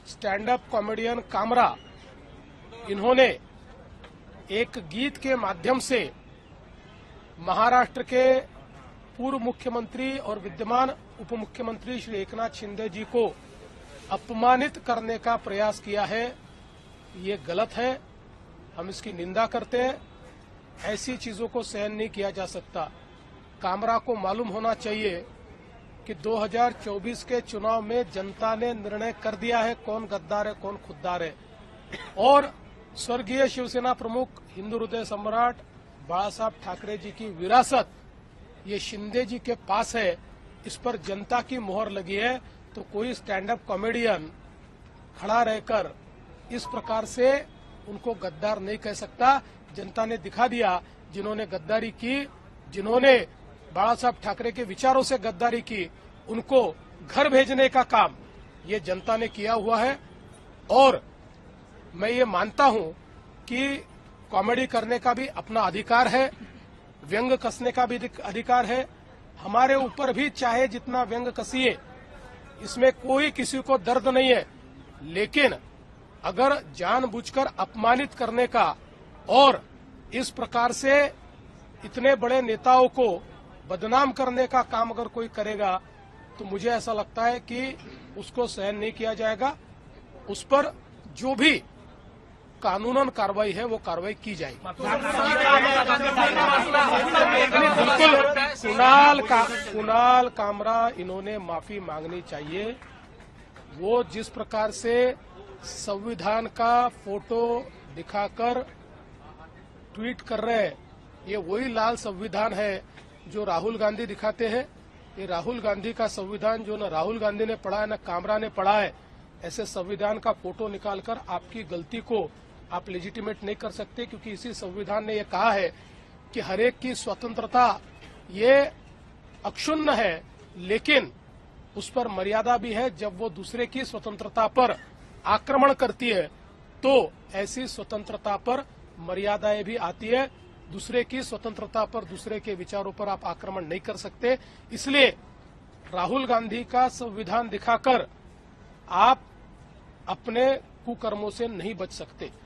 Stand up comedian Kamra, इन्होंने एक गीत के माध्यम से महाराष्ट्र के पूर्व मुख्यमंत्री और विद्यमान उप मुख्यमंत्री श्री एकनाथ शिंदे जी को अपमानित करने का प्रयास किया है। ये गलत है, हम इसकी निंदा करते हैं। ऐसी चीजों को सहन नहीं किया जा सकता। कामरा को मालूम होना चाहिए कि 2024 के चुनाव में जनता ने निर्णय कर दिया है कौन गद्दार है कौन खुद्दार है, और स्वर्गीय शिवसेना प्रमुख हिंदू हृदय सम्राट बाला साहब ठाकरे जी की विरासत ये शिंदे जी के पास है। इस पर जनता की मोहर लगी है, तो कोई स्टैंड अप कॉमेडियन खड़ा रहकर इस प्रकार से उनको गद्दार नहीं कह सकता। जनता ने दिखा दिया, जिन्होंने गद्दारी की, जिन्होंने बाला साहब ठाकरे के विचारों से गद्दारी की, उनको घर भेजने का काम ये जनता ने किया हुआ है। और मैं ये मानता हूं कि कॉमेडी करने का भी अपना अधिकार है, व्यंग कसने का भी अधिकार है। हमारे ऊपर भी चाहे जितना व्यंग कसिए, इसमें कोई किसी को दर्द नहीं है, लेकिन अगर जानबूझकर अपमानित करने का और इस प्रकार से इतने बड़े नेताओं को बदनाम करने का काम अगर कोई करेगा तो मुझे ऐसा लगता है कि उसको सहन नहीं किया जाएगा। उस पर जो भी कानूनन कार्रवाई है वो कार्रवाई की जाएगी। बिल्कुल कुणाल कामरा, इन्होंने माफी मांगनी चाहिए। वो जिस प्रकार से संविधान का फोटो दिखाकर ट्वीट कर रहे हैं, ये वही लाल संविधान है जो राहुल गांधी दिखाते हैं। ये राहुल गांधी का संविधान जो न राहुल गांधी ने पढ़ा है न कामरा ने पढ़ा है। ऐसे संविधान का फोटो निकालकर आपकी गलती को आप लेजिटिमेट नहीं कर सकते, क्योंकि इसी संविधान ने यह कहा है कि हरेक की स्वतंत्रता ये अक्षुण्ण है, लेकिन उस पर मर्यादा भी है। जब वो दूसरे की स्वतंत्रता पर आक्रमण करती है तो ऐसी स्वतंत्रता पर मर्यादाएं भी आती है। दूसरे की स्वतंत्रता पर, दूसरे के विचारों पर आप आक्रमण नहीं कर सकते। इसलिए राहुल गांधी का संविधान दिखाकर आप अपने कुकर्मों से नहीं बच सकते।